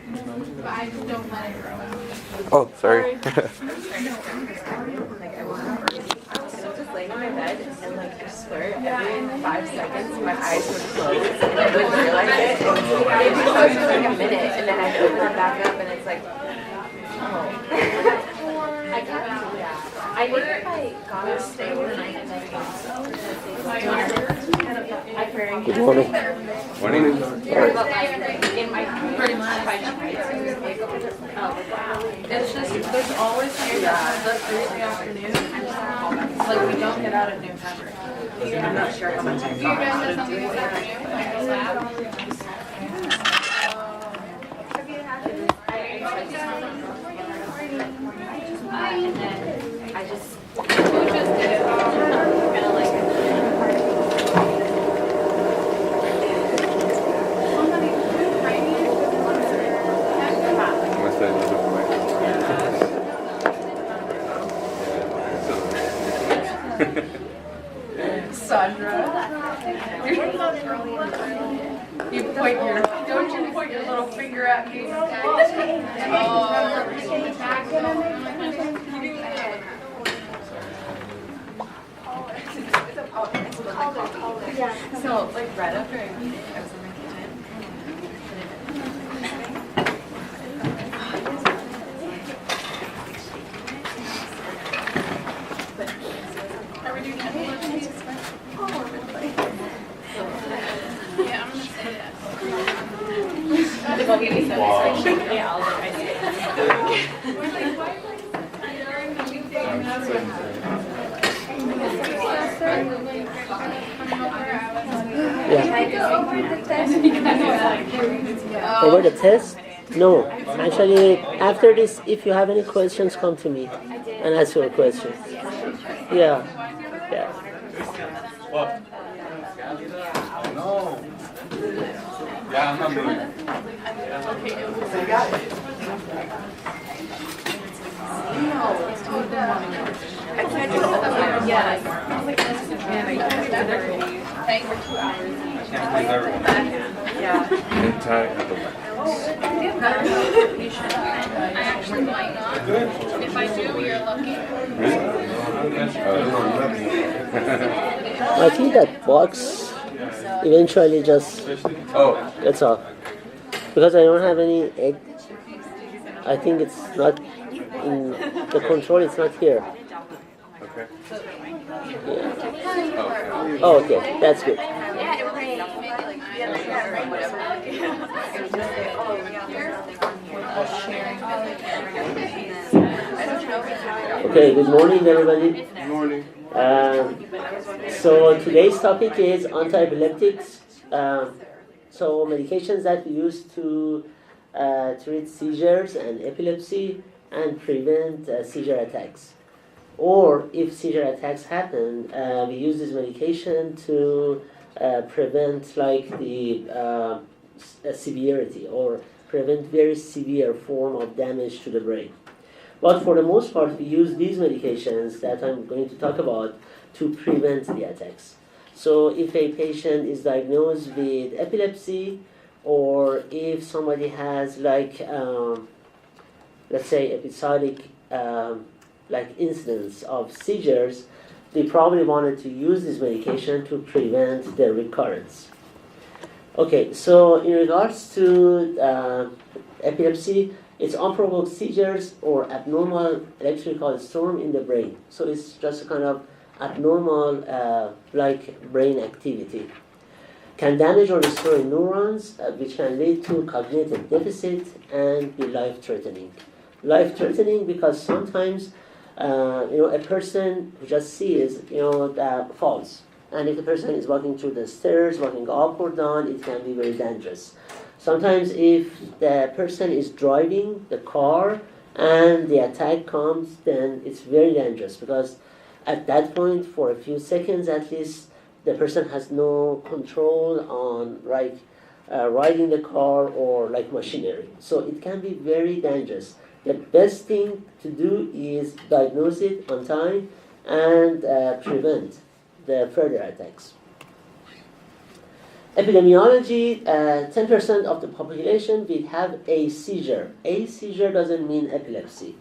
But I just don't let it grow out. Oh, sorry. Like I was just laying in my bed and like I swear every 5 seconds my eyes would close and I wouldn't realize it. They'd be closed for like a minute and then I'd open them back up and it's like, oh. I can't do that. I think if I gotta stay overnight and I Good morning. Morning. in my Pretty much. It's just, there's always something that comes up Thursday afternoon. Like, we don't get out at noon ever. I'm not sure how much I You guys have something this afternoon, like a lab? and then I just Who just did it? kind of like Must have another Sandra. You point your, don't you point your little finger at me? so like right after I read it, I was in my kitchen. Are we doing epilepsy? Yeah, I'm gonna say that. If I'll give me some instruction, yeah, I'll I see it. Over the test? No. Actually, after this, if you have any questions, come to me and ask your questions. Yeah. Yeah. No. Yeah, I'm not doing it. I can't do it. Yes. I was like, this is man, I can't do it. Hang for 2 hours. Can't please everyone. Yeah. Anti-epileptic. I actually might not. If I do, you're lucky. I think that box eventually just Oh, gets off. Because I don't have any egg. I think it's not in the control, it's not here. okay. Yeah. Oh, okay. That's good. Okay, good morning, everybody. Good morning. So today's topic is anti-epileptics. So medications that we use to treat seizures and epilepsy and prevent seizure attacks. Or if seizure attacks happen, we use this medication to prevent like the severity or prevent very severe form of damage to the brain. But for the most part, we use these medications that I'm going to talk about to prevent the attacks. So if a patient is diagnosed with epilepsy, or if somebody has like, let's say episodic like incidents of seizures, they probably wanted to use this medication to prevent their recurrence. Okay, so in regards to epilepsy, it's unprovoked seizures or abnormal electrical storm in the brain. So it's just a kind of abnormal like brain activity. Can damage or destroy neurons, which can lead to cognitive deficit and be life-threatening. Life-threatening because sometimes a person who just sees falls. And if the person is walking through the stairs, walking up or down, it can be very dangerous. Sometimes if the person is driving the car and the attack comes, then it's very dangerous because at that point, for a few seconds at least, the person has no control on riding the car or like machinery. So it can be very dangerous. The best thing to do is diagnose it on time and prevent the further attacks. Epidemiology, 10% of the population will have a seizure. A seizure doesn't mean epilepsy.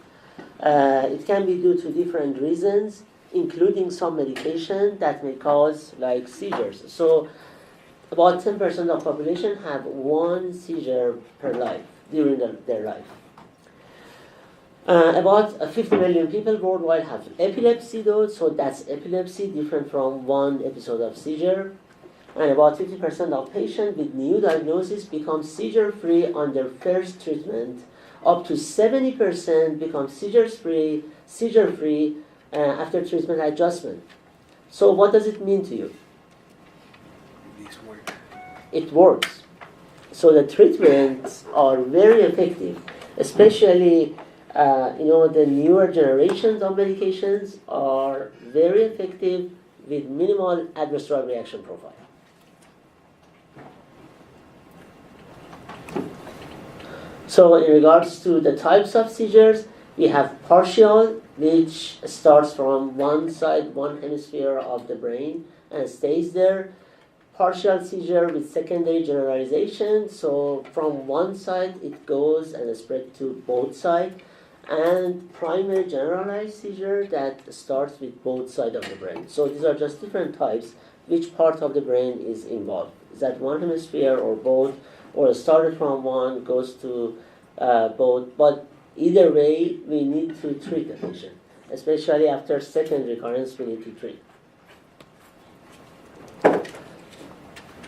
It can be due to different reasons, including some medication that may cause like seizures. So about 10% of population have one seizure per life during their life. About 50 million people worldwide have epilepsy though, so that's epilepsy different from one episode of seizure. And about 50% of patients with new diagnosis become seizure-free on their first treatment. Up to 70% become seizure-free after treatment adjustment. So what does it mean to you? It works. So the treatments are very effective, especially the newer generations of medications are very effective with minimal adverse drug reaction profile. So in regards to the types of seizures, we have partial, which starts from one side, one hemisphere of the brain and stays there. Partial seizure with secondary generalization, so from one side it goes and spreads to both sides. And primary generalized seizure that starts with both sides of the brain. So these are just different types. Which part of the brain is involved? Is that one hemisphere or both? Or started from one, goes to both? But either way, we need to treat the patient. Especially after second recurrence, we need to treat.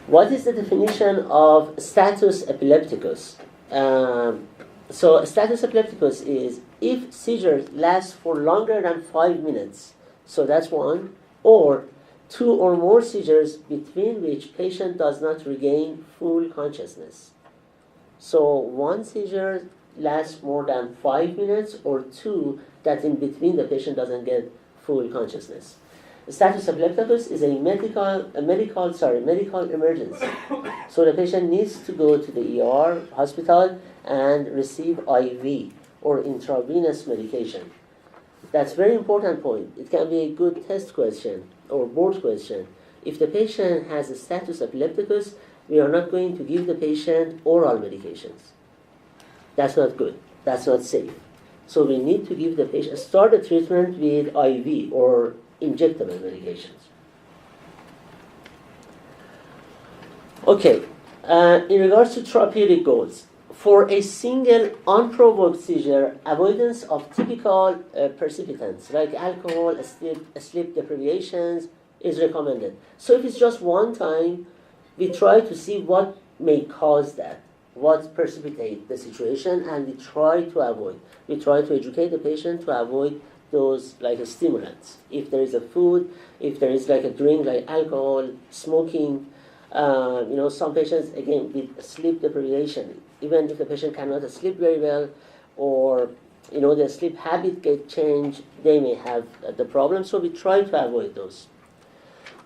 What is the definition of status epilepticus? So status epilepticus is if seizures last for longer than 5 minutes, so that's one, or 2 or more seizures between which patient does not regain full consciousness. So one seizure lasts more than 5 minutes, or 2 that in between the patient doesn't get full consciousness. Status epilepticus is a medical emergency. So the patient needs to go to the ER, hospital, and receive IV or intravenous medication. That's a very important point. It can be a good test question or board question. If the patient has a status epilepticus, we are not going to give the patient oral medications. That's not good. That's not safe. So we need to give the patient, start the treatment with IV or injectable medications. Okay, in regards to therapeutic goals, for a single unprovoked seizure, avoidance of typical precipitants like alcohol, sleep deprivations is recommended. So if it's just one time, we try to see what may cause that, what precipitates the situation, and we try to avoid. We try to educate the patient to avoid those like stimulants. If there is a food, if there is like a drink like alcohol, smoking, some patients, again, with sleep deprivation, even if the patient cannot sleep very well, or the sleep habit get changed, they may have the problem, so we try to avoid those.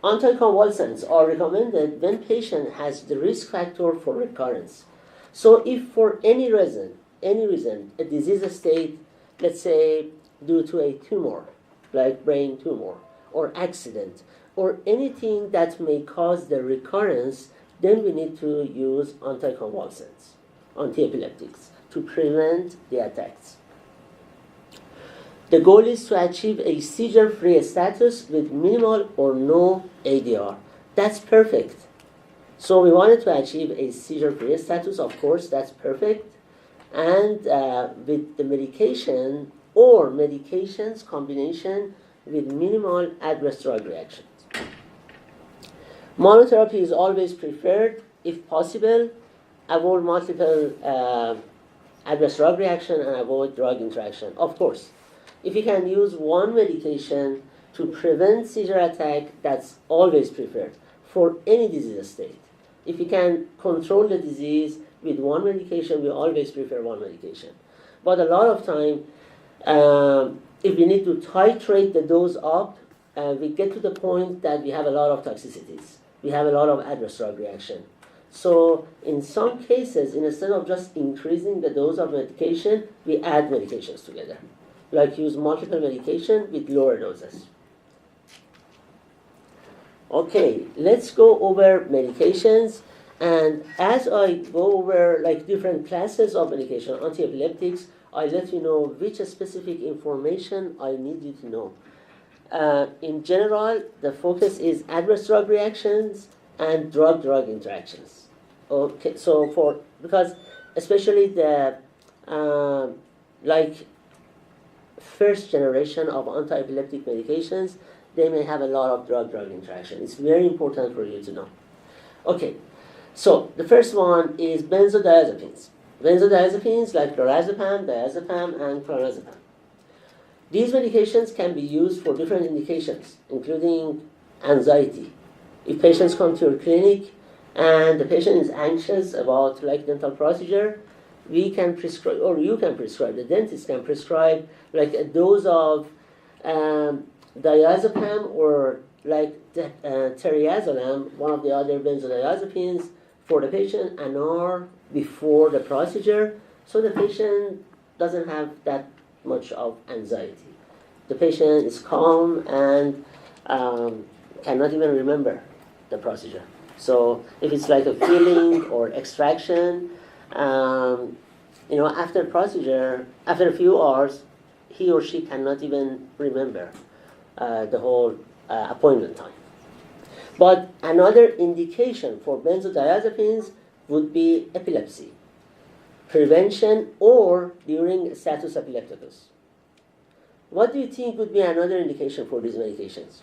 Anticonvulsants are recommended when patient has the risk factor for recurrence. So if for any reason, a disease state, let's say due to a tumor, like brain tumor, or accident, or anything that may cause the recurrence, then we need to use anticonvulsants, antiepileptics, to prevent the attacks. The goal is to achieve a seizure-free status with minimal or no ADR. That's perfect. So we wanted to achieve a seizure-free status, of course, that's perfect. And with the medication or medications combination with minimal adverse drug reactions. Monotherapy is always preferred. If possible, avoid multiple adverse drug reaction and avoid drug interaction. Of course, if you can use one medication to prevent seizure attack, that's always preferred for any disease state. If you can control the disease with one medication, we always prefer one medication. But a lot of time, if we need to titrate the dose up, we get to the point that we have a lot of toxicities. We have a lot of adverse drug reaction. So in some cases, instead of just increasing the dose of medication, we add medications together. Like use multiple medication with lower doses. Okay, let's go over medications. And as I go over like different classes of medication, anti-epileptics, I let you know which specific information I need you to know. In general, the focus is adverse drug reactions and drug-drug interactions. Okay, so because especially the like first generation of anti-epileptic medications, they may have a lot of drug-drug interaction. It's very important for you to know. Okay, so the first one is benzodiazepines. Benzodiazepines like lorazepam, diazepam, and caramazepine. These medications can be used for different indications, including anxiety. If patients come to your clinic and the patient is anxious about like dental procedure, we can prescribe, or you can prescribe, the dentist can prescribe like a dose of diazepam or like triazolam, one of the other benzodiazepines, for the patient an hour before the procedure, so the patient doesn't have that much of anxiety. The patient is calm and cannot even remember the procedure. So if it's like a filling or extraction, after procedure, after a few hours, he or she cannot even remember the whole appointment time. But another indication for benzodiazepines would be epilepsy, prevention, or during status epilepticus. What do you think would be another indication for these medications?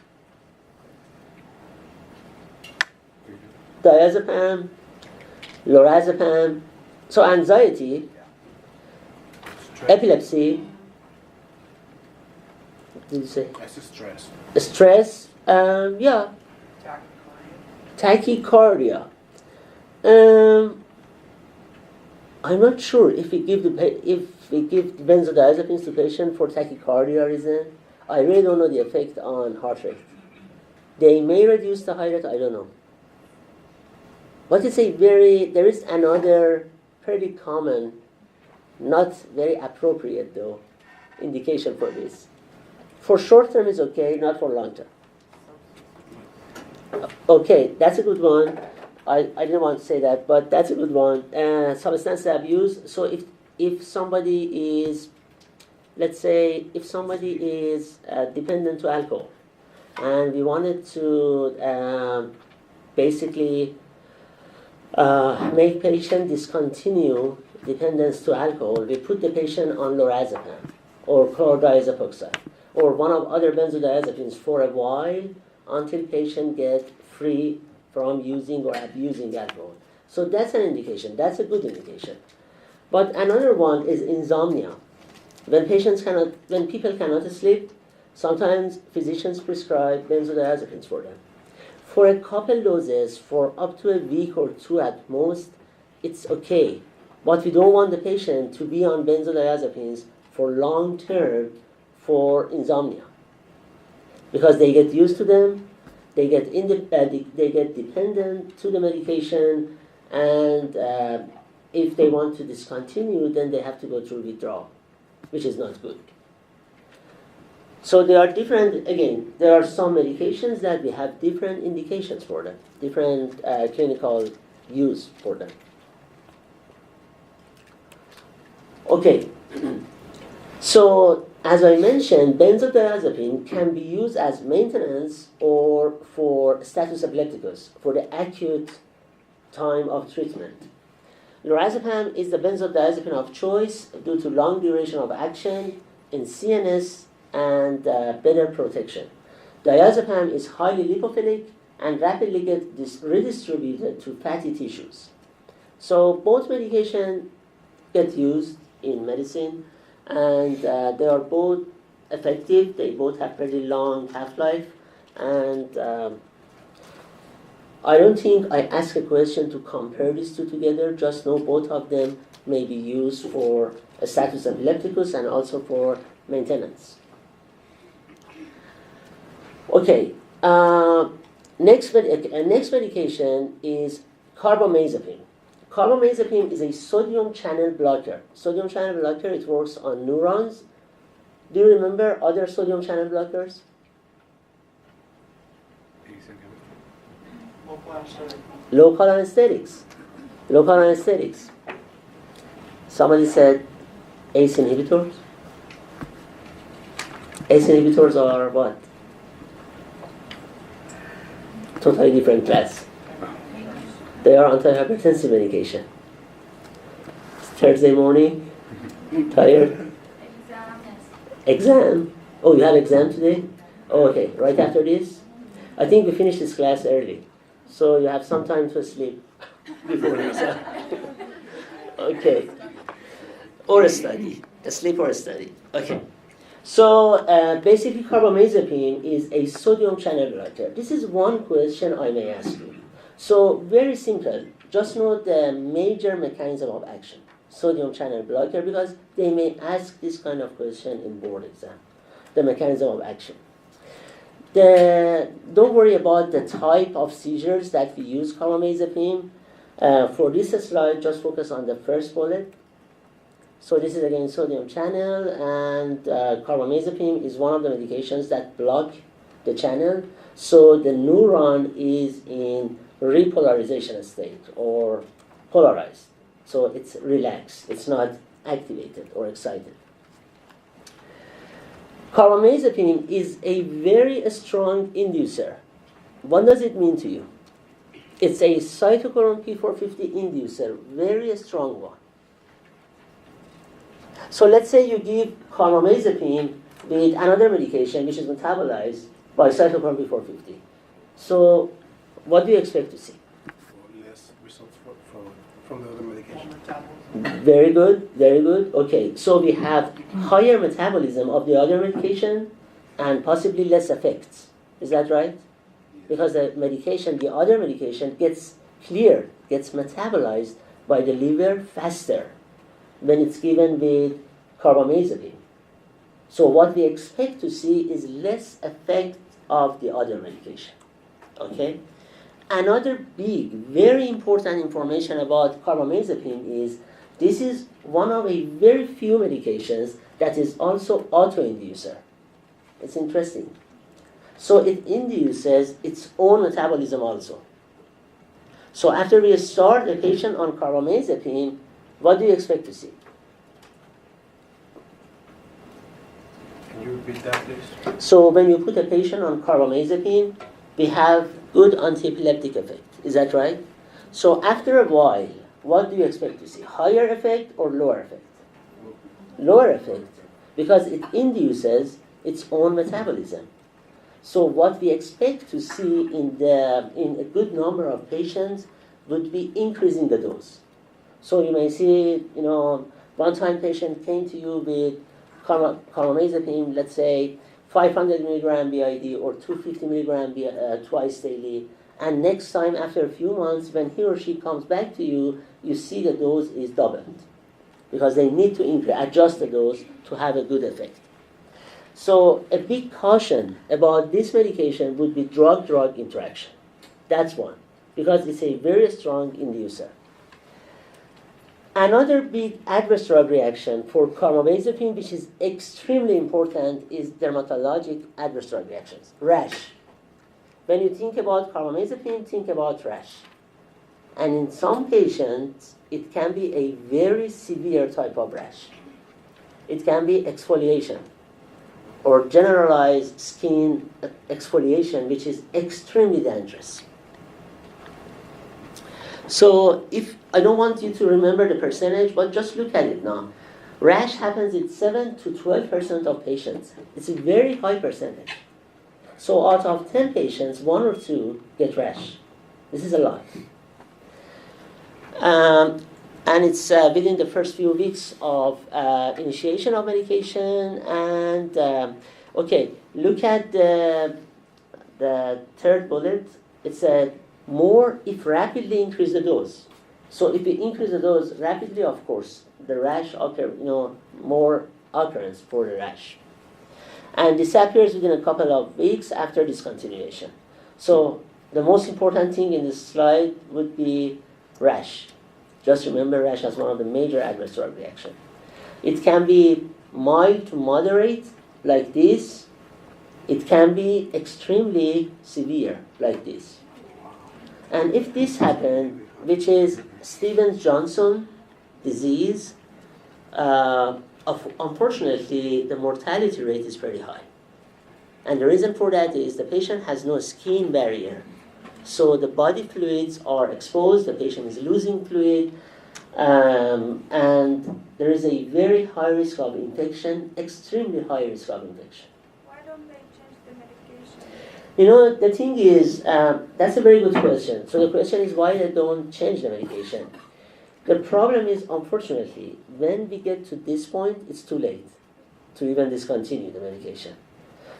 Diazepam, lorazepam. So anxiety, epilepsy. What did you say? That's stress. Stress. Yeah. Tachycardia. I'm not sure if we give benzodiazepines to patient for tachycardia reason. I really don't know the effect on heart rate. They may reduce the heart rate. I don't know. But it's there is another pretty common, not very appropriate though, indication for this. For short term is okay, not for long term. Okay, that's a good one. I didn't want to say that, but that's a good one. Substance abuse. So if somebody is, let's say, if somebody is dependent to alcohol, and we wanted to basically make patient discontinue dependence to alcohol, we put the patient on lorazepam or chlordiazepoxide or one of other benzodiazepines for a while until patient get free from using or abusing alcohol. So that's an indication. That's a good indication. But another one is insomnia. When people cannot sleep, sometimes physicians prescribe benzodiazepines for them. For a couple doses, for up to a week or two at most, it's okay. But we don't want the patient to be on benzodiazepines for long term for insomnia, because they get used to them, they get dependent to the medication, and if they want to discontinue, then they have to go through withdrawal, which is not good. So there are different, again, there are some medications that we have different indications for them, different clinical use for them. Okay, so as I mentioned, benzodiazepine can be used as maintenance or for status epilepticus, for the acute time of treatment. Lorazepam is the benzodiazepine of choice due to long duration of action in CNS and better protection. Diazepam is highly lipophilic and rapidly gets redistributed to fatty tissues. So both medications get used in medicine, and they are both effective. They both have pretty long half-life, and I don't think I asked a question to compare these two together. Just know both of them may be used for a status epilepticus and also for maintenance. Okay, next medication is carbamazepine. Carbamazepine is a sodium channel blocker. Sodium channel blocker, it works on neurons. Do you remember other sodium channel blockers? Local anesthetics. Local anesthetics. Somebody said ACE inhibitors. ACE inhibitors are what? Totally different class. They are antihypertensive medication. It's Thursday morning. Tired? Exam. Oh, you have exam today? Oh, okay. Right after this? I think we finished this class early. So you have some time to sleep before the exam. Okay. Or a study. A sleep or a study. Okay. So basically carbamazepine is a sodium channel blocker. This is one question I may ask you. So very simple. Just know the major mechanism of action. Sodium channel blocker, because they may ask this kind of question in board exam. The mechanism of action. Don't worry about the type of seizures that we use carbamazepine. For this slide, just focus on the first bullet. So this is again sodium channel, and carbamazepine is one of the medications that block the channel. So the neuron is in repolarization state or polarized. So it's relaxed. It's not activated or excited. Carbamazepine is a very strong inducer. What does it mean to you? It's a cytochrome P450 inducer, very strong one. So let's say you give carbamazepine with another medication which is metabolized by cytochrome P450. So what do you expect to see? Less results from the other medication. Very good, very good. Okay, so we have higher metabolism of the other medication and possibly less effects. Is that right? Because the medication, the other medication gets cleared, gets metabolized by the liver faster when it's given with carbamazepine. So what we expect to see is less effect of the other medication. Okay? Another big, very important information about carbamazepine is this is one of a very few medications that is also autoinducer. It's interesting. So it induces its own metabolism also. So after we start the patient on carbamazepine, what do you expect to see? Can you repeat that, please? So when you put a patient on carbamazepine, we have good anti-epileptic effect. Is that right? So after a while, what do you expect to see? Higher effect or lower effect? Lower effect, because it induces its own metabolism. So what we expect to see in a good number of patients would be increasing the dose. So you may see, one time patient came to you with carbamazepine, let's say 500 milligram BID or 250 milligram twice daily, and next time after a few months when he or she comes back to you, you see the dose is doubled because they need to adjust the dose to have a good effect. So a big caution about this medication would be drug-drug interaction. That's one, because it's a very strong inducer. Another big adverse drug reaction for carbamazepine, which is extremely important, is dermatologic adverse drug reactions, rash. When you think about carbamazepine, think about rash. And in some patients, it can be a very severe type of rash. It can be exfoliation or generalized skin exfoliation, which is extremely dangerous. So if I don't want you to remember the percentage, but just look at it now. Rash happens in 7 to 12% of patients. It's a very high percentage. So out of 10 patients, 1 or 2 get rash. This is a lot. And it's within the first few weeks of initiation of medication. And okay, look at the third bullet. It said more if rapidly increase the dose. So if we increase the dose rapidly, of course, the rash occur, more occurrence for the rash. And disappears within a couple of weeks after discontinuation. So the most important thing in this slide would be rash. Just remember rash as one of the major adverse drug reactions. It can be mild to moderate, like this. It can be extremely severe, like this. And if this happens, which is Stevens-Johnson disease, unfortunately, the mortality rate is very high. And the reason for that is the patient has no skin barrier. So the body fluids are exposed, the patient is losing fluid, and there is a very high risk of infection, extremely high risk of infection. Why don't they change the medication? You know, the thing is, that's a very good question. So the question is why they don't change the medication. The problem is, unfortunately, when we get to this point, it's too late to even discontinue the medication.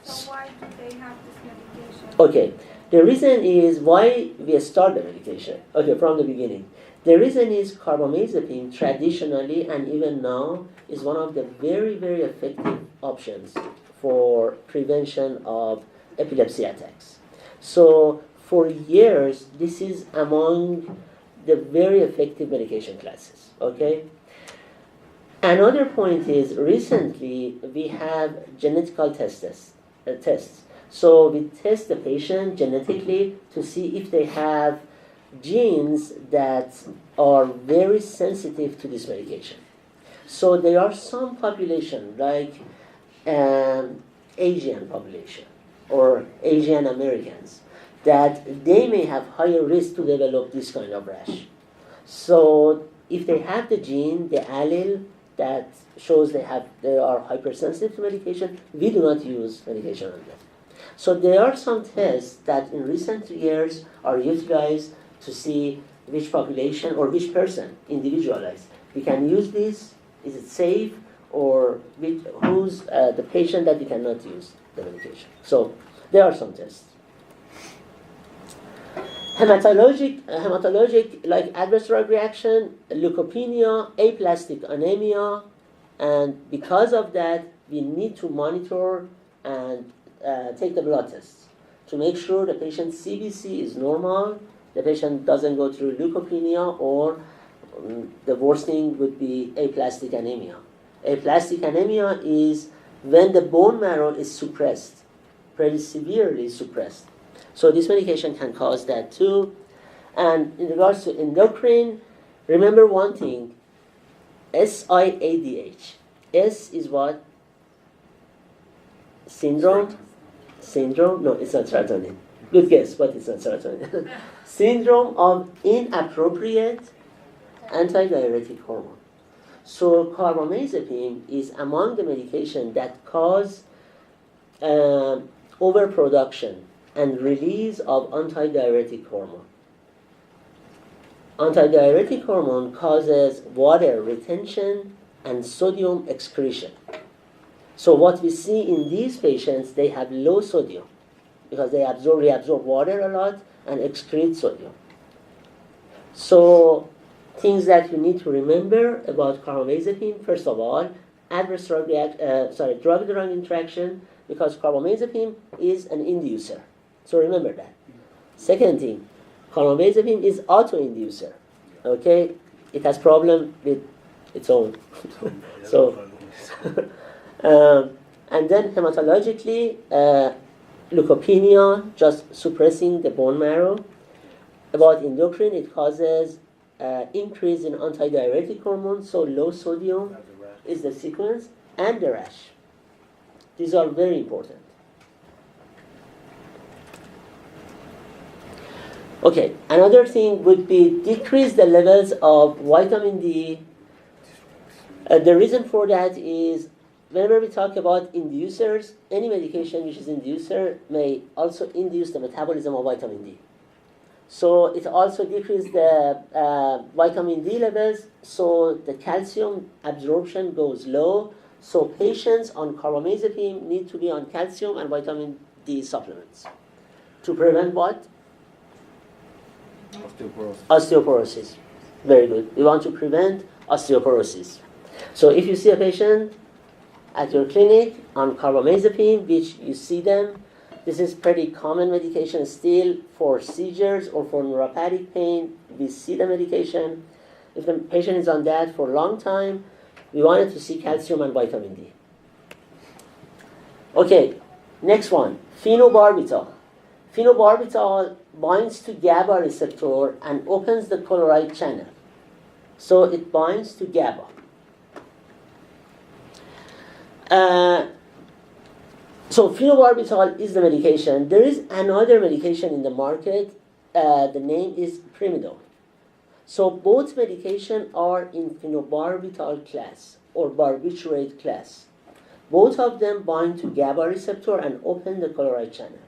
So why do they have this medication? Okay, the reason is why we start the medication. Okay, from the beginning. The reason is carbamazepine traditionally and even now is one of the very, very effective options for prevention of epilepsy attacks. So for years, this is among the very effective medication classes, okay? Another point is recently we have genetical tests. So we test the patient genetically to see if they have genes that are very sensitive to this medication. So there are some population like Asian population or Asian Americans that they may have higher risk to develop this kind of rash. So if they have the gene, the allele that shows they are hypersensitive to medication, we do not use medication on them. So there are some tests that in recent years are utilized to see which population or which person, individualized. We can use this, is it safe, or who's the patient that we cannot use the medication. So there are some tests. Hematologic like adverse drug reaction, leukopenia, aplastic anemia, and because of that, we need to monitor and take the blood tests to make sure the patient's CBC is normal, the patient doesn't go through leukopenia, or the worst thing would be aplastic anemia. Aplastic anemia is when the bone marrow is suppressed, pretty severely suppressed. So this medication can cause that too. And in regards to endocrine, remember one thing, SIADH. S is what? Syndrome? No, it's not serotonin. Good guess, but it's not serotonin. Syndrome of inappropriate antidiuretic hormone. So carbamazepine is among the medication that cause overproduction and release of antidiuretic hormone. Antidiuretic hormone causes water retention and sodium excretion. So what we see in these patients, they have low sodium because they reabsorb water a lot and excrete sodium. So things that you need to remember about carbamazepine, first of all, adverse drug-drug interaction, because carbamazepine is an inducer. So remember that. Second thing, carbamazepine is auto-inducer. Okay? It has problem with its own. So, and then hematologically, leukopenia, just suppressing the bone marrow. About endocrine, it causes increase in antidiuretic hormone, so low sodium is the sequence, and the rash. These are very important. Okay, another thing would be decrease the levels of vitamin D. The reason for that is whenever we talk about inducers, any medication which is inducer may also induce the metabolism of vitamin D. So it also decreases the vitamin D levels, so the calcium absorption goes low. So patients on carbamazepine need to be on calcium and vitamin D supplements to prevent what? Osteoporosis. Very good. We want to prevent osteoporosis. So if you see a patient at your clinic on carbamazepine, which you see them, this is pretty common medication still for seizures or for neuropathic pain. We see the medication. If the patient is on that for a long time, we wanted to see calcium and vitamin D. Okay, next one, phenobarbital. Phenobarbital binds to GABA receptor and opens the chloride channel. So it binds to GABA. So phenobarbital is the medication. There is another medication in the market. The name is primidone. So both medication are in phenobarbital class or barbiturate class. Both of them bind to GABA receptor and open the chloride channel.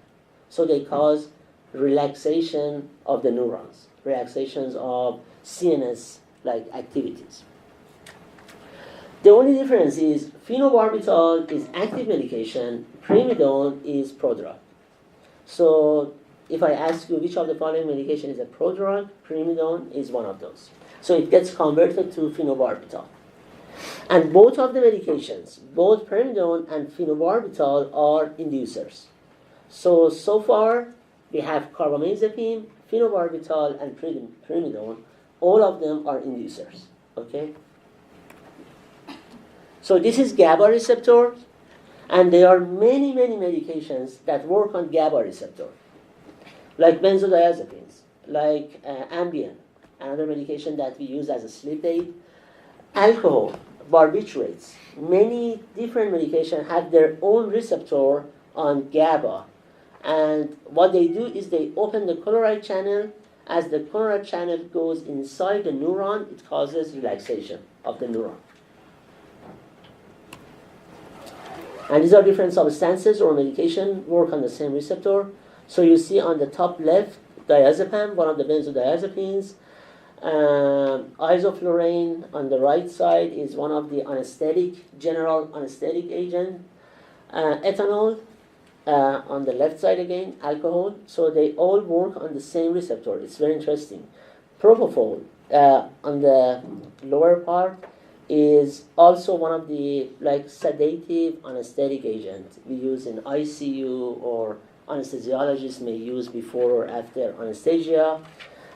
So they cause relaxation of the neurons, relaxations of CNS-like activities. The only difference is phenobarbital is active medication, primidone is prodrug. So if I ask you which of the following medication is a prodrug, primidone is one of those. So it gets converted to phenobarbital. And both of the medications, both primidone and phenobarbital, are inducers. So far we have carbamazepine, phenobarbital, and primidone. All of them are inducers. Okay? So this is GABA receptor, and there are many medications that work on GABA receptor, like benzodiazepines, like Ambien, another medication that we use as a sleep aid, alcohol, barbiturates. Many different medications have their own receptor on GABA, and what they do is they open the chloride channel. As the chloride channel goes inside the neuron, it causes relaxation of the neuron. And these are different substances or medication work on the same receptor. So you see on the top left, diazepam, one of the benzodiazepines. Isoflurane on the right side is one of the anesthetic, general anesthetic agent. Ethanol on the left side again, alcohol. So they all work on the same receptor. It's very interesting. Propofol on the lower part is also one of the sedative anesthetic agents we use in ICU or anesthesiologists may use before or after anesthesia.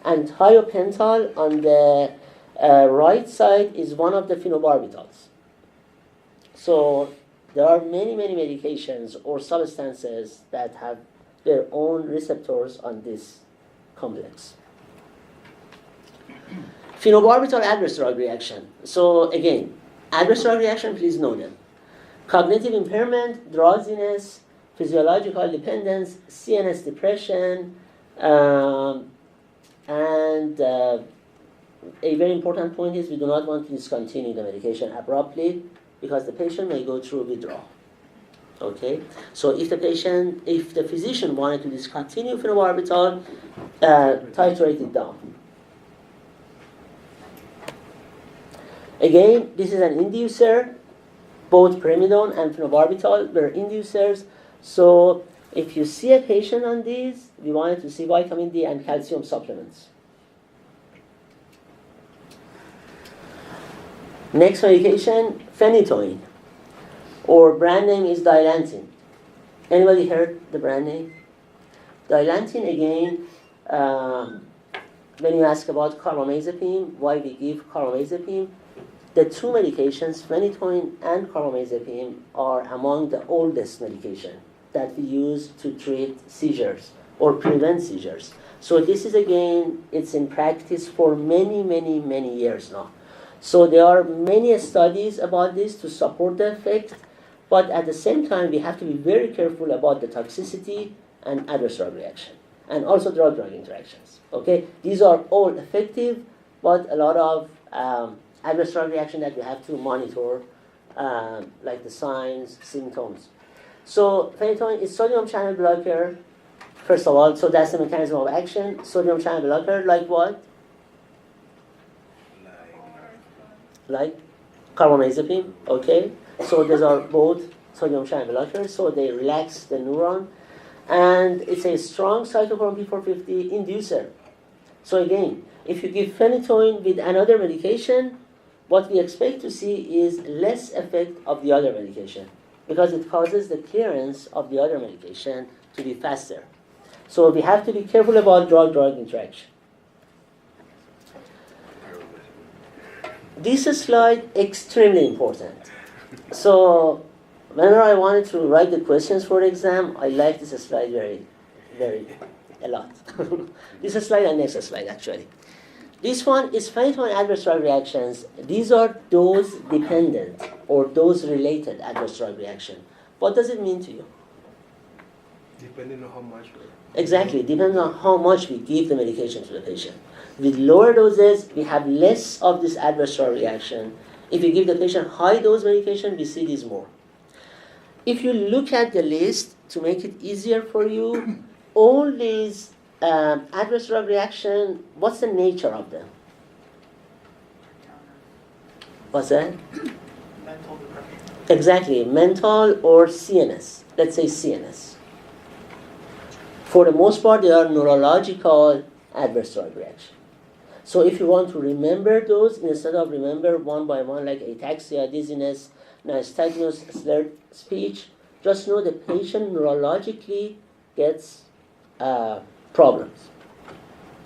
And thiopental on the right side is one of the phenobarbitals. So there are many medications or substances that have their own receptors on this complex. Phenobarbital adverse drug reaction. So again, adverse drug reaction, please know them. Cognitive impairment, drowsiness, physiological dependence, CNS depression, and a very important point is we do not want to discontinue the medication abruptly because the patient may go through withdrawal. Okay? So if the physician wanted to discontinue phenobarbital, titrate it down. Again, this is an inducer. Both primidone and phenobarbital were inducers. So if you see a patient on these, we wanted to see vitamin D and calcium supplements. Next medication, phenytoin, or brand name is Dilantin. Anybody heard the brand name? Dilantin, again, when you ask about carbamazepine, why we give carbamazepine, the two medications, phenytoin and carbamazepine, are among the oldest medication that we use to treat seizures or prevent seizures. So this is, again, it's in practice for many years now. So there are many studies about this to support the effect, but at the same time, we have to be very careful about the toxicity and adverse drug reaction, and also drug-drug interactions. Okay, these are all effective, but a lot of adverse drug reaction that we have to monitor, like the signs, symptoms. So phenytoin is sodium channel blocker. First of all, so that's the mechanism of action. Sodium channel blocker, like what? Like carbamazepine. Okay. So these are both sodium channel blockers. So they relax the neuron, and it's a strong cytochrome P450 inducer. So again, if you give phenytoin with another medication, what we expect to see is less effect of the other medication because it causes the clearance of the other medication to be faster. So we have to be careful about drug-drug interaction. This slide extremely important. So whenever I wanted to write the questions for the exam, I like this slide very a lot. This slide and next slide, actually. This one is phenytoin adverse drug reactions. These are dose-dependent or dose-related adverse drug reaction. What does it mean to you? Depending on how much. Exactly, depends on how much we give the medication to the patient. With lower doses, we have less of this adverse drug reaction. If we give the patient high dose medication, we see these more. If you look at the list to make it easier for you, all these adverse drug reaction, what's the nature of them? What's that? Mental depression. Exactly, mental or CNS. Let's say CNS. For the most part, they are neurological adverse drug reaction. So if you want to remember those, instead of remember one by one like ataxia, dizziness, nystagmus, slurred speech, just know the patient neurologically gets problems.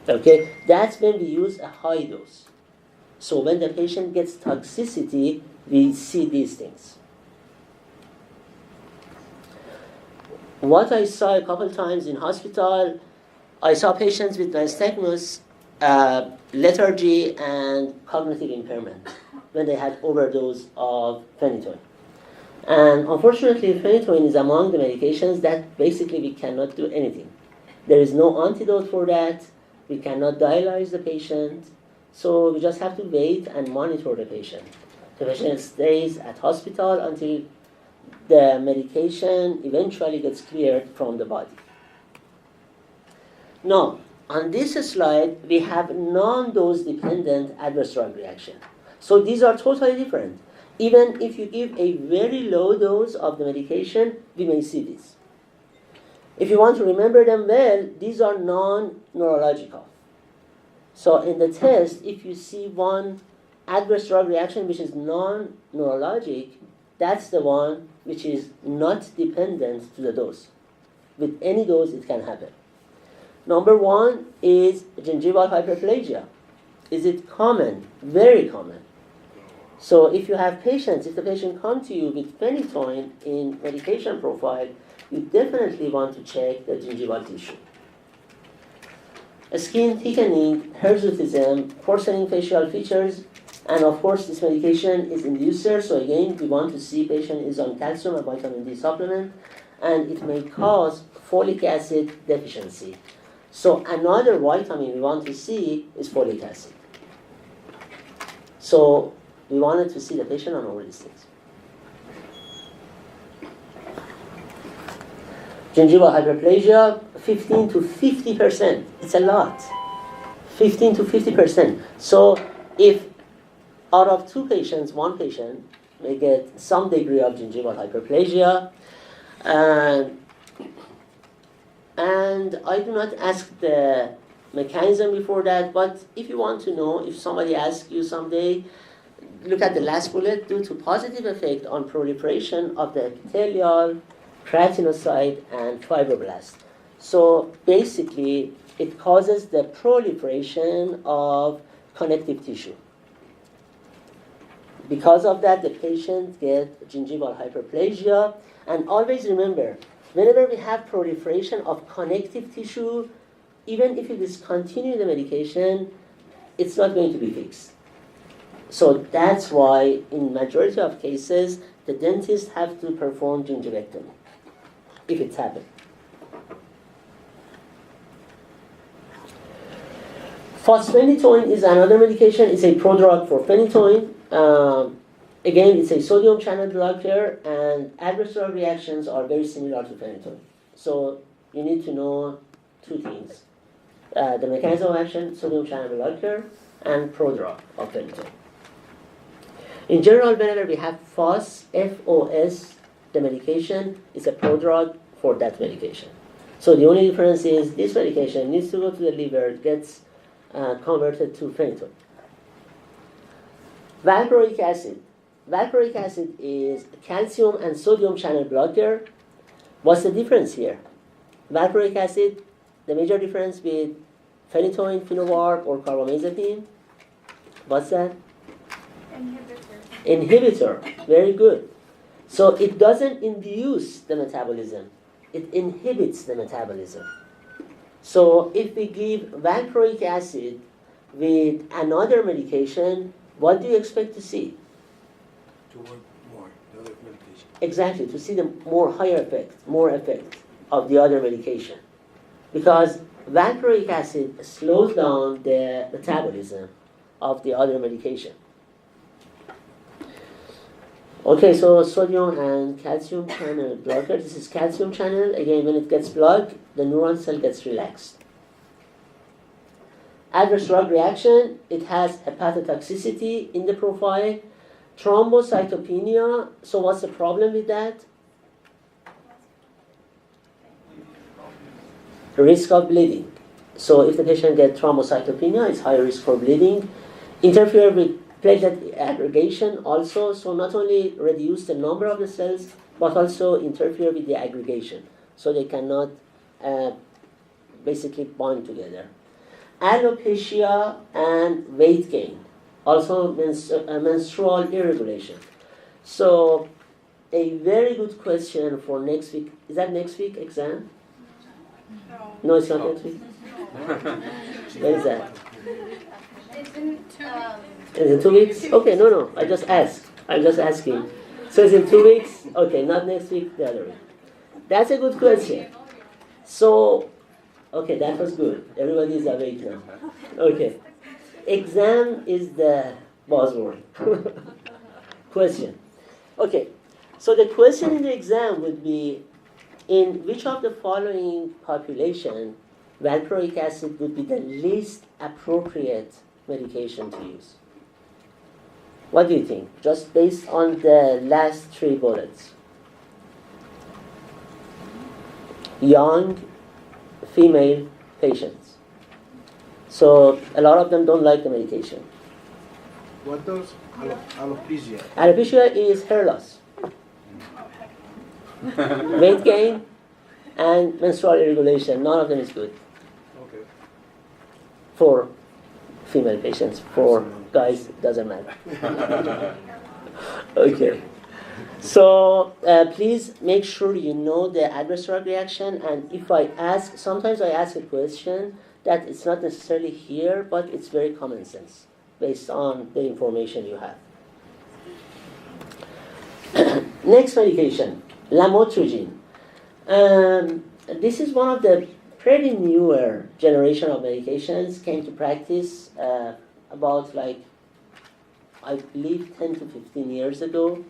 Okay, that's when we use a high dose. So when the patient gets toxicity, we see these things. What I saw a couple times in hospital, I saw patients with nystagmus, lethargy, and cognitive impairment when they had overdose of phenytoin. And unfortunately, phenytoin is among the medications that basically we cannot do anything. There is no antidote for that. We cannot dialyze the patient. So we just have to wait and monitor the patient. The patient stays at hospital until the medication eventually gets cleared from the body. Now, on this slide, we have non-dose dependent adverse drug reaction. So these are totally different. Even if you give a very low dose of the medication, we may see this. If you want to remember them well, these are non-neurological. So in the test, if you see one adverse drug reaction which is non-neurologic, that's the one which is not dependent to the dose. With any dose, it can happen. Number one is gingival hyperplasia. Is it common? Very common. So if you have patients, if the patient comes to you with phenytoin in medication profile, you definitely want to check the gingival tissue. Skin thickening, hirsutism, worsening facial features, and of course this medication is inducer, so again we want to see patient is on calcium and vitamin D supplement, and it may cause folic acid deficiency. So another vitamin we want to see is folic acid. So we wanted to see the patient on all these things. Gingival hyperplasia, 15 to 50%. It's a lot. 15 to 50%. So if out of 2 patients, 1 patient may get some degree of gingival hyperplasia, and I do not ask the mechanism before that, but if you want to know, if somebody asks you someday, look at the last bullet, due to positive effect on proliferation of the epithelial, keratinocyte, and fibroblast. So basically, it causes the proliferation of connective tissue. Because of that, the patient gets gingival hyperplasia. And always remember, whenever we have proliferation of connective tissue, even if you discontinue the medication, it's not going to be fixed. So that's why in majority of cases, the dentist have to perform gingivectomy, if it's happened. Phosphenytoin is another medication. It's a prodrug for phenytoin. Again, it's a sodium channel blocker, and adverse drug reactions are very similar to phenytoin. So you need to know 2 things. The mechanism of action, sodium channel blocker, and prodrug of phenytoin. In general, whenever we have FOS, F-O-S, the medication is a prodrug for that medication. So the only difference is this medication needs to go to the liver, gets converted to phenytoin. Valproic acid. Valproic acid is calcium and sodium channel blocker. What's the difference here? Valproic acid, the major difference with phenytoin, phenobarb, or carbamazepine. What's that? Inhibitor. Very good. So it doesn't induce the metabolism. It inhibits the metabolism. So if we give valproic acid with another medication, what do you expect to see? To work more, the other medication. Exactly, to see the more effect of the other medication. Because valproic acid slows down the metabolism of the other medication. Okay, so sodium and calcium channel blocker. This is calcium channel. Again, when it gets blocked, the neuron cell gets relaxed. Adverse drug reaction, it has hepatotoxicity in the profile. Thrombocytopenia, so what's the problem with that? Risk of bleeding. So if the patient gets thrombocytopenia, it's high risk for bleeding. Interfere with platelet aggregation also, so not only reduce the number of the cells, but also interfere with the aggregation, so they cannot basically bond together. Alopecia and weight gain, also menstrual irregulation. So a very good question for next week. Is that next week exam? No, it's not next week. When is that? Is it 2 weeks? Okay, no. I just asked. I'm just asking. So is it 2 weeks? Okay, not next week, the other week. That's a good question. So, okay, that was good. Everybody is awake now. Okay. Exam is the buzzword. Question. Okay. So the question in the exam would be, in which of the following population valproic acid would be the least appropriate medication to use? What do you think? Just based on the last 3 bullets. Young female patients. So a lot of them don't like the medication. What does alopecia? Alopecia is hair loss, weight gain, and menstrual irregulation. None of them is good Okay. for female patients. For guys, it doesn't matter. Okay. So please make sure you know the adverse drug reaction. And if I ask, sometimes I ask a question that it's not necessarily here, but it's very common sense based on the information you have. Next medication, lamotrigine. This is one of the pretty newer generation of medications, came to practice about I believe 10 to 15 years ago.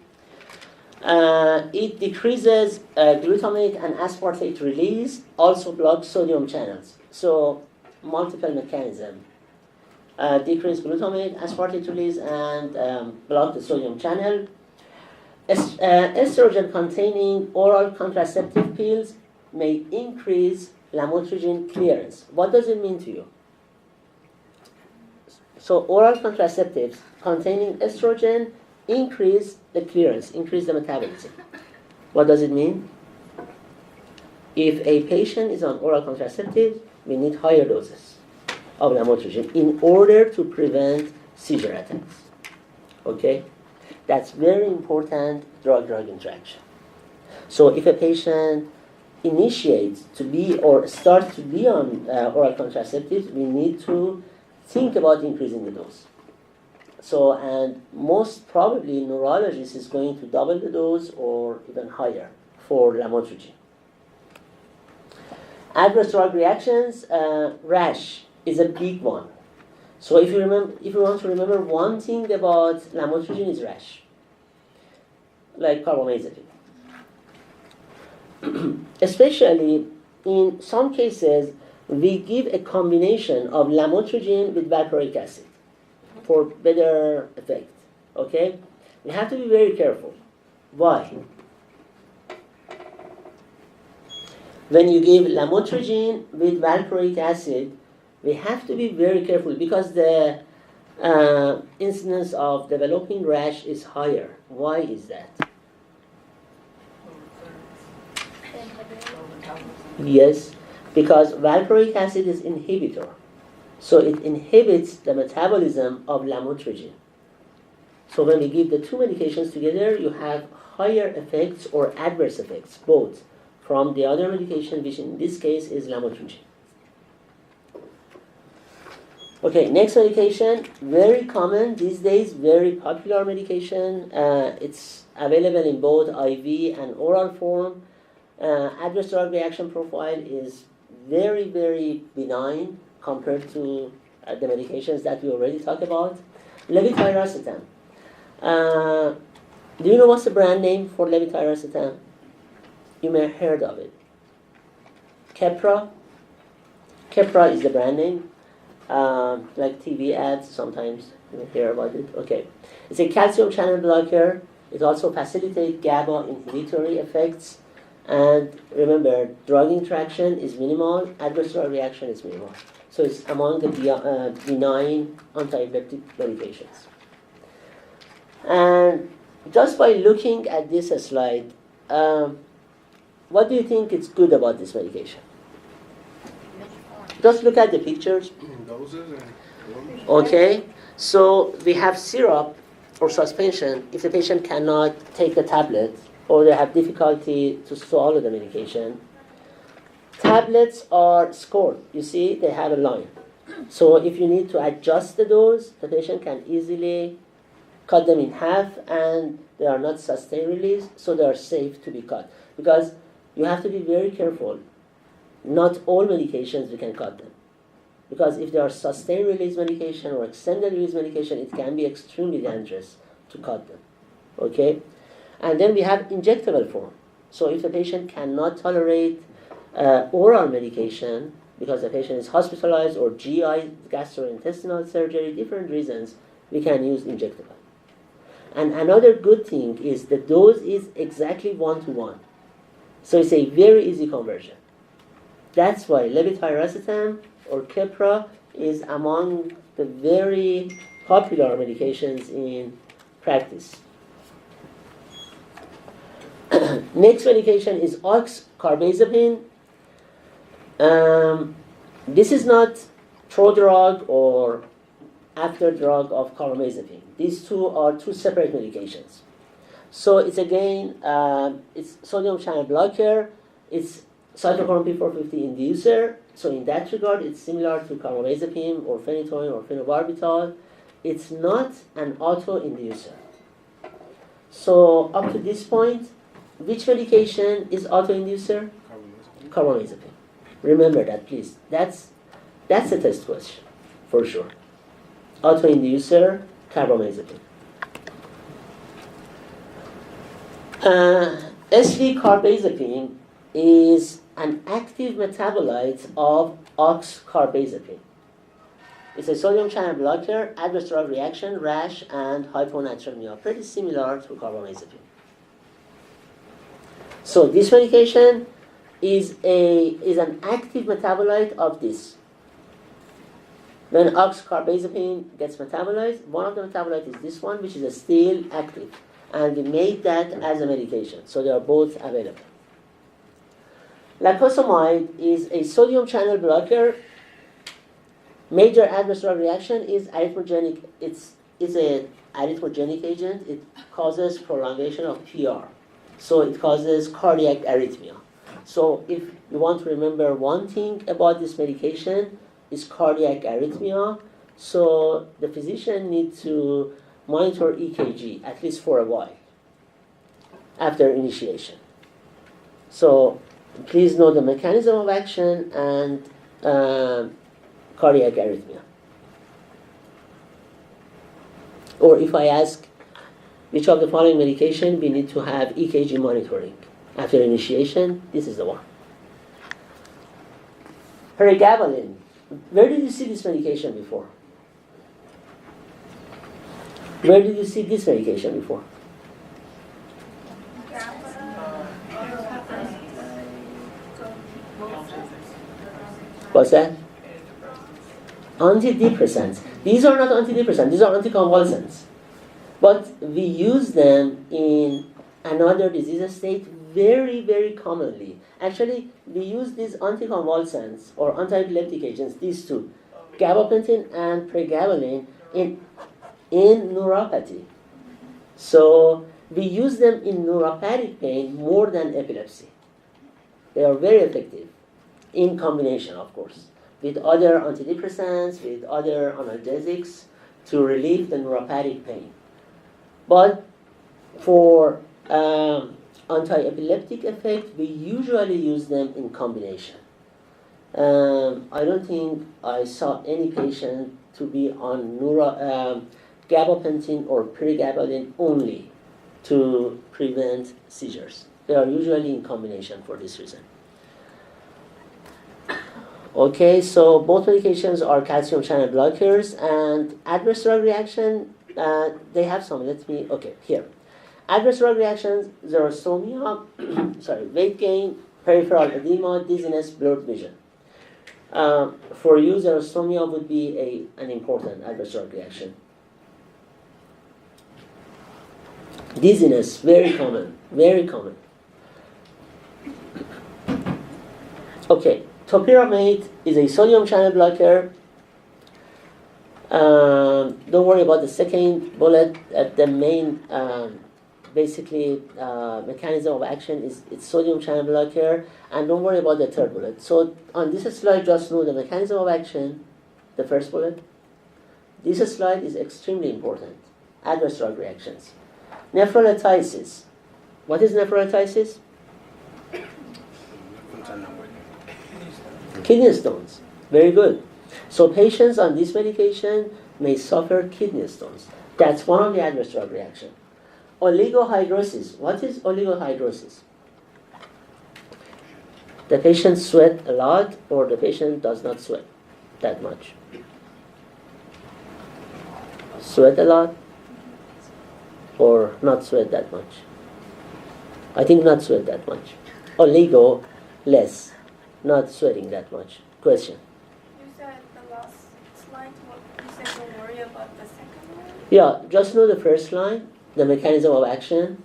It decreases glutamate and aspartate release, also blocks sodium channels. So multiple mechanism. Decrease glutamate, aspartate release, and block the sodium channel. Estrogen-containing oral contraceptive pills may increase lamotrigine clearance. What does it mean to you? So oral contraceptives containing estrogen increase the clearance, increase the metabolism. What does it mean? If a patient is on oral contraceptives, we need higher doses of lamotrigine in order to prevent seizure attacks. Okay? That's very important drug-drug interaction. So if a patient initiates to be or starts to be on oral contraceptives, we need to think about increasing the dose. So, and most probably neurologist is going to double the dose or even higher for lamotrigine. Adverse drug reactions, rash is a big one. So if you want to remember one thing about lamotrigine is rash, like carbamazepine. Especially in some cases, we give a combination of lamotrigine with valproic acid for better effect. Okay? We have to be very careful. Why? When you give lamotrigine with valproic acid, we have to be very careful because the incidence of developing rash is higher. Why is that? Yes, because valproic acid is inhibitor. So it inhibits the metabolism of lamotrigine. So when we give the two medications together, you have higher effects or adverse effects, both, from the other medication, which in this case is lamotrigine. Okay, next medication, very common these days, very popular medication. It's available in both IV and oral form. Adverse drug reaction profile is very, very benign compared to the medications that we already talked about. Levetiracetam. Do you know what's the brand name for levetiracetam? You may have heard of it. Keppra. Keppra is the brand name. Like TV ads, sometimes you hear about it. Okay. It's a calcium channel blocker. It also facilitates GABA inhibitory effects. And remember, drug interaction is minimal, adverse drug reaction is minimal. So it's among the benign anti-epileptic medications. And just by looking at this slide, what do you think is good about this medication? Just look at the pictures. Doses and volumes. Okay, so we have syrup or suspension if the patient cannot take the tablet or they have difficulty to swallow the medication. Tablets are scored. You see, they have a line. So if you need to adjust the dose, the patient can easily cut them in half, and they are not sustained release, so they are safe to be cut. Because you have to be very careful. Not all medications we can cut them. Because if they are sustained release medication or extended release medication, it can be extremely dangerous to cut them. Okay? And then we have injectable form. So if the patient cannot tolerate oral medication because the patient is hospitalized or GI, gastrointestinal surgery, different reasons, we can use injectable. And another good thing is the dose is exactly 1-to-1. So it's a very easy conversion. That's why levetiracetam or Keppra is among the very popular medications in practice. Next medication is carbazepine. This is not prodrug or after drug of carbamazepine. These two are two separate medications. So it's again, it's sodium channel blocker. It's cytochrome P450 inducer. So in that regard, it's similar to carbamazepine or phenytoin or phenobarbital. It's not an auto-inducer. So up to this point, which medication is auto-inducer? Carbamazepine. Remember that, please. That's a test question, for sure. Auto-inducer, carbamazepine. SV-carbazepine is an active metabolite of oxcarbazepine. It's a sodium channel blocker, adverse drug reaction, rash, and hyponatremia. Pretty similar to carbamazepine. So this medication is an active metabolite of this. When oxcarbazepine gets metabolized, one of the metabolites is this one, which is still active. And we made that as a medication. So they are both available. Lacosamide is a sodium channel blocker. Major adverse drug reaction is arrhythmogenic. It's an arrhythmogenic agent. It causes prolongation of PR. So it causes cardiac arrhythmia. So if you want to remember one thing about this medication, is cardiac arrhythmia. So the physician needs to monitor EKG, at least for a while, after initiation. So please know the mechanism of action and cardiac arrhythmia. Or if I ask which of the following medication we need to have EKG monitoring after initiation, this is the one. Pregabalin. Where did you see this medication before? Where did you see this medication before? What's that? Antidepressants. These are not antidepressants, these are anticonvulsants. But we use them in another disease state very, very commonly. Actually, we use these anticonvulsants or anti-epileptic agents, these two, gabapentin and pregabalin, in neuropathy. So we use them in neuropathic pain more than epilepsy. They are very effective, in combination, of course. with other antidepressants, with other analgesics to relieve the neuropathic pain. But for anti-epileptic effect, we usually use them in combination. I don't think I saw any patient to be on gabapentin or pregabalin only to prevent seizures. They are usually in combination for this reason. Okay, so both medications are calcium channel blockers, and adverse drug reaction, they have some. Here. Adverse drug reactions, xerostomia, weight gain, peripheral edema, dizziness, blurred vision. For you, xerostomia would be an important adverse drug reaction. Dizziness, very common, very common. Okay, topiramate is a sodium channel blocker. Don't worry about the second bullet. The main, mechanism of action is it's sodium channel blocker, and don't worry about the third bullet. So on this slide, just know the mechanism of action, the first bullet. This slide is extremely important. Adverse drug reactions. Nephrolithiasis. What is nephrolithiasis? Kidney stones. Very good. So patients on this medication may suffer kidney stones. That's one of the adverse drug reactions. Oligohydrosis. What is oligohydrosis? The patient sweat a lot, or the patient does not sweat that much. Sweat a lot, or not sweat that much? I think not sweat that much. Oligo, less, not sweating that much. Question. You said the last slide, you said don't worry about the second one? Yeah, just know the first line, the mechanism of action.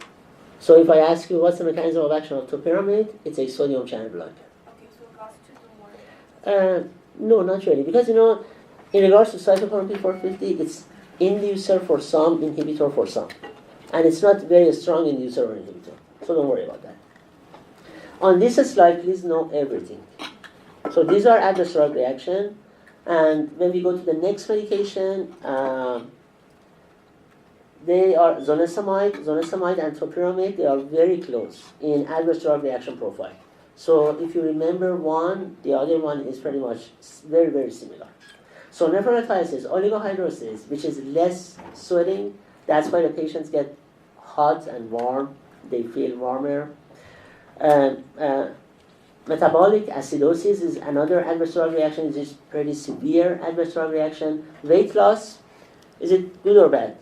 So if I ask you what's the mechanism of action of topiramate, it's a sodium channel blocker. Okay, so last two don't worry. No, not really. Because, in regards to cytochrome P450, it's inducer for some, inhibitor for some. And it's not very strong inducer or inhibitor. So don't worry about that. On this slide, please know everything. So these are adverse drug reaction. And when we go to the next medication, they are zonisamide and topiramate. They are very close in adverse drug reaction profile. So if you remember one, the other one is pretty much very, very similar. So nephrolithiasis, oligohydrosis, which is less sweating, that's why the patients get hot and warm. They feel warmer. Metabolic acidosis is another adverse drug reaction. It's just pretty severe adverse drug reaction. Weight loss, is it good or bad?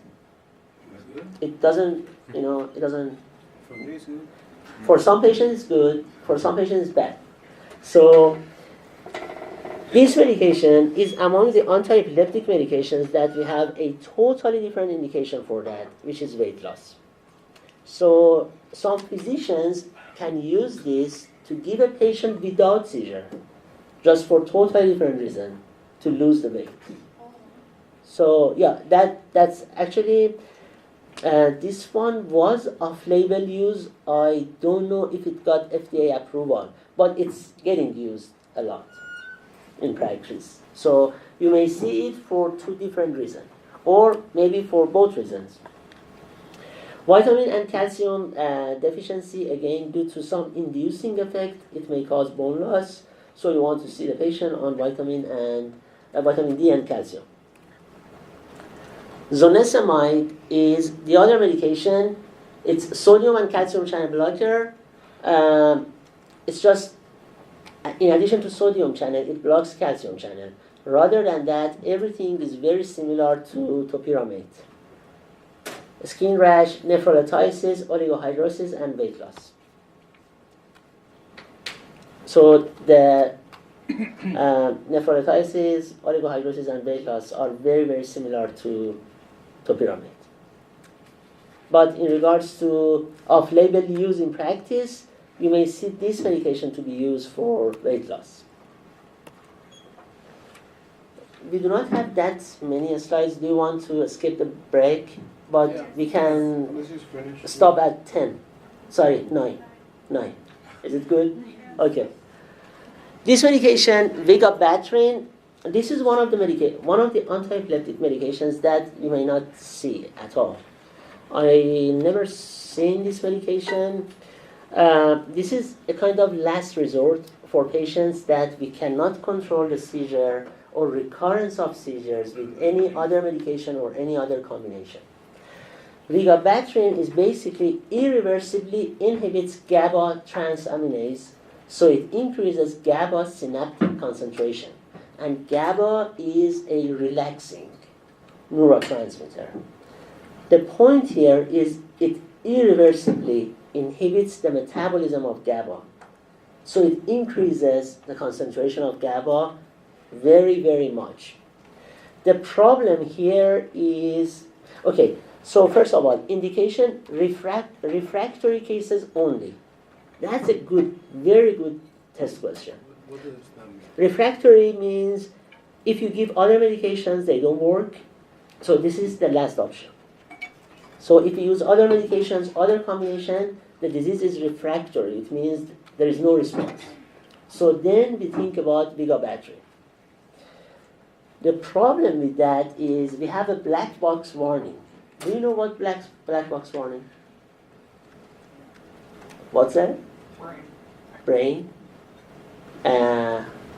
It doesn't, it doesn't. For me, it's good. For some patients it's good, for some patients it's bad. So this medication is among the anti-epileptic medications that we have a totally different indication for that, which is weight loss. So some physicians can use this to give a patient without seizure, just for totally different reason, to lose the weight. So yeah, that's actually, this one was off-label use. I don't know if it got FDA approval, but it's getting used a lot in practice. So you may see it for two different reasons, or maybe for both reasons. Vitamin and calcium deficiency, again, due to some inducing effect, it may cause bone loss. So you want to see the patient on vitamin D and calcium. Zonisamide is the other medication. It's sodium and calcium channel blocker. It's just, in addition to sodium channel, it blocks calcium channel. Rather than that, everything is very similar to topiramate. Skin rash, nephrolithiasis, oligohydrosis, and weight loss. So the nephrolithiasis, oligohydrosis, and weight loss are very, very similar to topiramate. But in regards to off-label use in practice, you may see this medication to be used for weight loss. We do not have that many slides. Do you want to skip the break? But Yeah. we can Let's just finish. stop at 10. Sorry, 9. 9. Is it good? Okay. This medication, vigabatrin, this is one of the anti-epileptic medications that you may not see at all. I never seen this medication. This is a kind of last resort for patients that we cannot control the seizure or recurrence of seizures with any other medication or any other combination. Vigabatrin is basically irreversibly inhibits GABA transaminase, so it increases GABA synaptic concentration. And GABA is a relaxing neurotransmitter. The point here is it irreversibly inhibits the metabolism of GABA. So it increases the concentration of GABA very, very much. The problem here is, okay, so first of all, indication, refractory cases only. That's a good, very good test question. What does that mean? Refractory means if you give other medications, they don't work. So this is the last option. So if you use other medications, other combination, the disease is refractory. It means there is no response. So then we think about vigabatrin. The problem with that is we have a black box warning. Do you know what black box warning? What's that? Brain.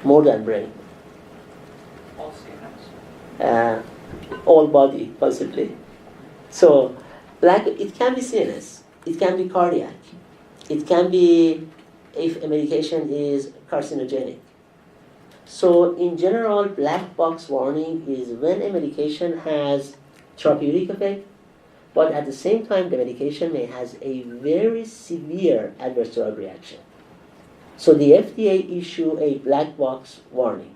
More than brain. All body, possibly. So, it can be CNS, it can be cardiac, it can be if a medication is carcinogenic. So, in general, black box warning is when a medication has therapeutic effect, but at the same time, the medication may has a very severe adverse drug reaction. So the FDA issue a black box warning.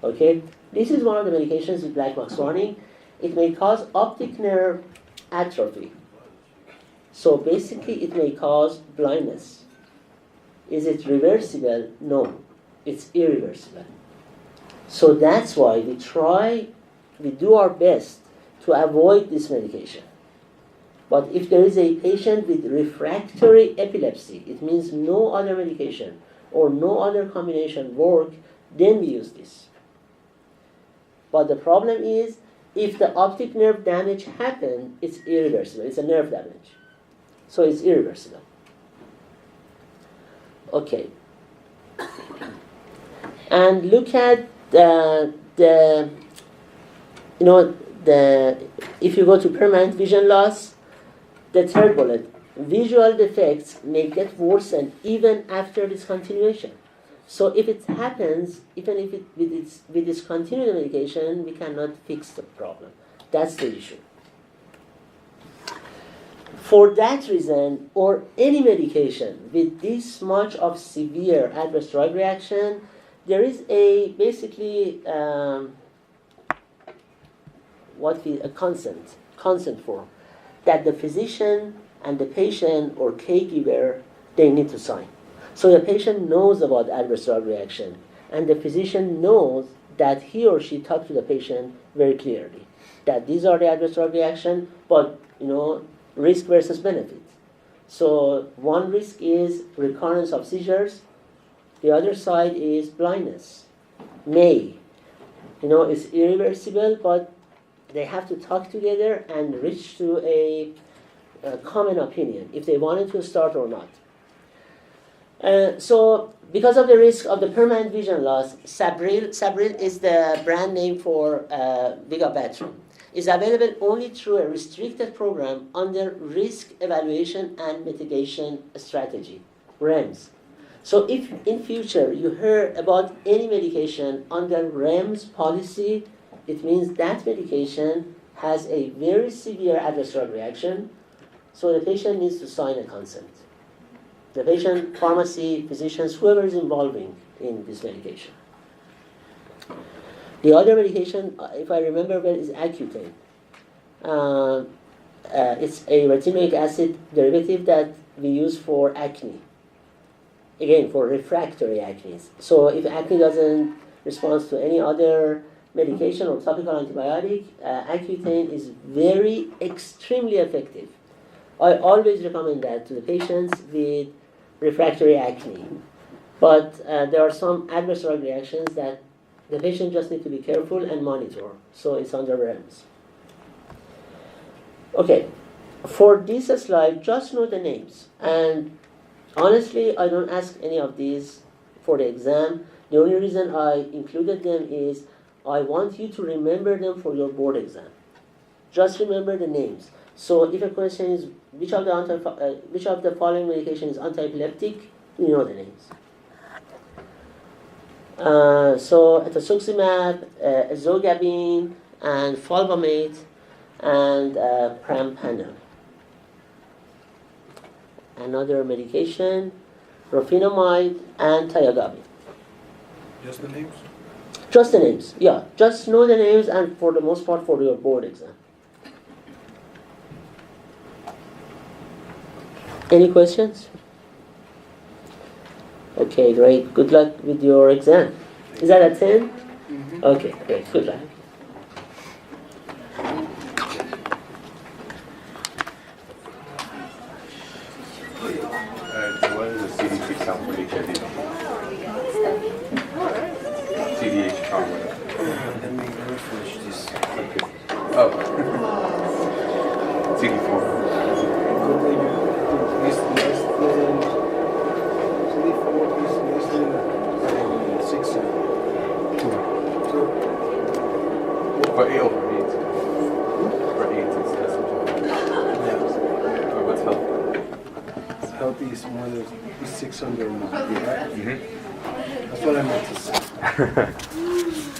Okay, this is one of the medications with black box warning. It may cause optic nerve atrophy. So basically, it may cause blindness. Is it reversible? No, it's irreversible. So that's why we do our best to avoid this medication. But if there is a patient with refractory epilepsy, it means no other medication or no other combination work, then we use this. But the problem is, if the optic nerve damage happened, it's irreversible. It's a nerve damage. So it's irreversible. Okay. And look at if you go to permanent vision loss, the third bullet, visual defects may get worsened even after discontinuation. So if it happens, even if we discontinue the medication, we cannot fix the problem. That's the issue. For that reason, or any medication with this much of severe adverse drug reaction, there is a consent form that the physician and the patient or caregiver, they need to sign. So the patient knows about adverse drug reaction, and the physician knows that he or she talked to the patient very clearly, that these are the adverse drug reaction, but risk versus benefit. So one risk is recurrence of seizures, the other side is blindness. It's irreversible, but they have to talk together and reach to a common opinion if they wanted to start or not. So because of the risk of the permanent vision loss, Sabril is the brand name for vigabatrin, is available only through a restricted program under Risk Evaluation and Mitigation Strategy, REMS. So if in future you hear about any medication under REMS policy, it means that medication has a very severe adverse drug reaction, so the patient needs to sign a consent. The patient, pharmacy, physicians, whoever is involving in this medication. The other medication, if I remember well, is Accutane. It's a retinoic acid derivative that we use for acne. Again, for refractory acne. So if acne doesn't respond to any other medication or topical antibiotic, Accutane is extremely effective. I always recommend that to the patients with refractory acne. But there are some adverse drug reactions that the patient just need to be careful and monitor. So it's under REMS. Okay, for this slide, just know the names. And honestly, I don't ask any of these for the exam. The only reason I included them is I want you to remember them for your board exam. Just remember the names. So if a question is which of the following medication is anti-epileptic, you know the names. So ethosuximab, ezogabine, and fulvamate, and prampanel. Another medication, rofinamide, and thiagabine. Just the names? Just the names, yeah. Just know the names, and for the most part for your board exam. Any questions? Okay, great. Good luck with your exam. Is that a 10? Mm-hmm. Okay, great. Good luck. So what is the CDH count for HIV? CDH count. Let me refresh this. Okay. Oh. CD4. Is less than CD4 is less than 6. So But 8 over 8. For 8 is less than 12. yeah, Or what's healthy? healthy is more than 600 now. Yeah, Mm-hmm. that's what I meant to say.